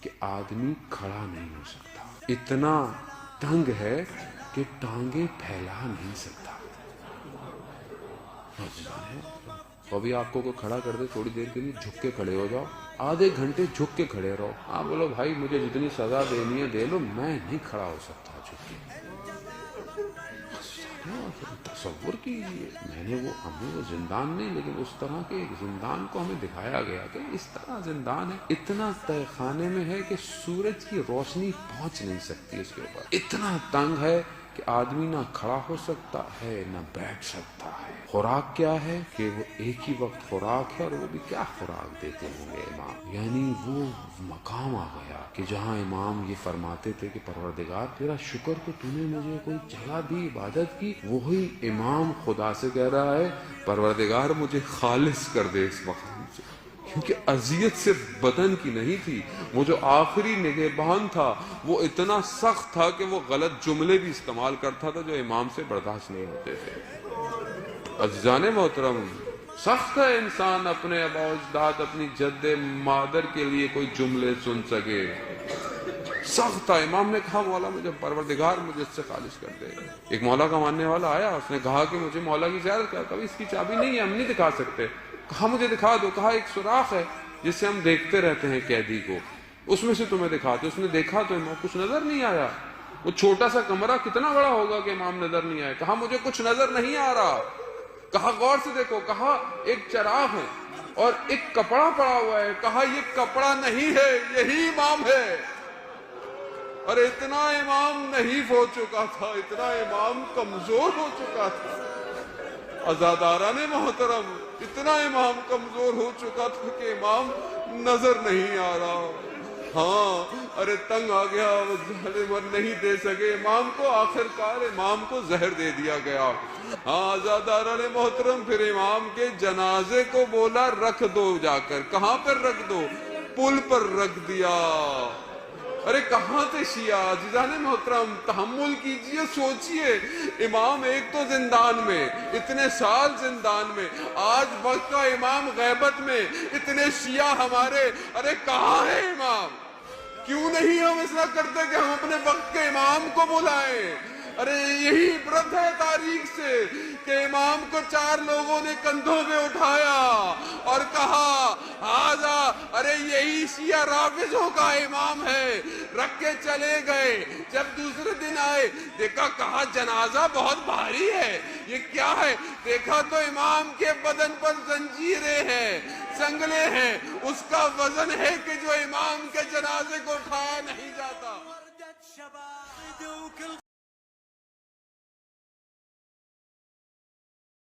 کہ آدمی کھڑا نہیں ہو سکتا، اتنا تنگ ہے کہ ٹانگیں پھیلا نہیں سکتا۔ ابھی آپ کو کوئی کھڑا کر دے تھوڑی دیر کے لیے جھک کے کھڑے ہو جاؤ، آدھے گھنٹے جھک کے کھڑے رہو، آپ بولو بھائی مجھے جتنی سزا دینی ہے دے لو، میں نہیں کھڑا ہو سکتا جھک کے۔ تصور کیجیے، ہمیں وہ زندان نہیں، لیکن اس طرح کے ایک زندان کو ہمیں دکھایا گیا کہ اس طرح زندان ہے، اتنا تہ خانے میں ہے کہ سورج کی روشنی پہنچ نہیں سکتی اس کے اوپر، اتنا تنگ ہے کہ آدمی نہ کھڑا ہو سکتا ہے نہ بیٹھ سکتا ہے۔ خوراک کیا ہے کہ وہ ایک ہی وقت خوراک ہے، اور وہ بھی کیا خوراک دیتے ہوں گے امام، یعنی وہ مقام آ گیا کہ جہاں امام یہ فرماتے تھے کہ پروردگار تیرا شکر کہ تو نے مجھے کوئی جگہ دی عبادت کی، وہی امام خدا سے کہہ رہا ہے پروردگار مجھے خالص کر دے اس مقام سے، کیونکہ اذیت صرف بدن کی نہیں تھی، وہ جو آخری نگہبان تھا وہ اتنا سخت تھا کہ وہ غلط جملے بھی استعمال کرتا تھا جو امام سے برداشت نہیں ہوتے تھے۔ عزیزان محترم، سخت ہے انسان اپنے آباء و اجداد، اپنی جد مادر کے لیے کوئی جملے سن سکے، سخت تھا۔ امام نے کہا مولا مجھے پروردگار مجھے اس سے خالص کر دے۔ ایک مولا کا ماننے والا آیا، اس نے کہا کہ مجھے مولا کی زیارت کر، کبھی اس کی چابی نہیں ہے، ہم نہیں دکھا سکتے۔ کہا مجھے دکھا دو، کہا ایک سوراخ ہے جس سے ہم دیکھتے رہتے ہیں قیدی کو، اس میں سے تمہیں دکھاتے۔ اس نے دیکھا تو امام کچھ نظر نہیں آیا، وہ چھوٹا سا کمرہ کتنا بڑا ہوگا کہ امام نظر نہیں آئے۔ کہا مجھے کچھ نظر نہیں آ رہا۔ کہا غور سے دیکھو، کہا ایک چراغ ہے اور ایک کپڑا پڑا ہوا ہے۔ کہا یہ کپڑا نہیں ہے، یہی امام ہے۔ اور اتنا امام نحیف ہو چکا تھا، اتنا امام کمزور ہو چکا تھا، عزاداران محترم، اتنا امام کمزور ہو چکا تھا کہ امام نظر نہیں آ رہا۔ ہاں ارے تنگ آ گیا، وہ ظالم نہیں دے سکے امام کو، آخر کار امام کو زہر دے دیا گیا۔ ہاں عزاداران محترم، پھر امام کے جنازے کو بولا رکھ دو، جا کر کہاں پر رکھ دو؟ پل پر رکھ دیا۔ ارے کہاں تھے شیعہ؟ عزیزان محترم تحمل کیجئے، سوچئے، امام ایک تو زندان میں، اتنے سال زندان میں، آج وقت کا امام غیبت میں، اتنے شیعہ ہمارے، ارے کہاں ہے امام؟ کیوں نہیں ہم ایسا کرتے کہ ہم اپنے وقت کے امام کو بلائیں؟ ارے یہی عبرت ہے تاریخ سے کہ امام کو 4 لوگوں نے کندھوں پہ اٹھایا اور کہا ہاذا، ارے یہی شیعہ رافضوں کا امام ہے، رکھ کے چلے گئے۔ جب دوسرے دن آئے دیکھا، کہا جنازہ بہت بھاری ہے، یہ کیا ہے؟ دیکھا تو امام کے بدن پر زنجیریں ہیں، سنگلے ہیں، اس کا وزن ہے کہ جو امام کے جنازے کو اٹھایا نہیں جاتا۔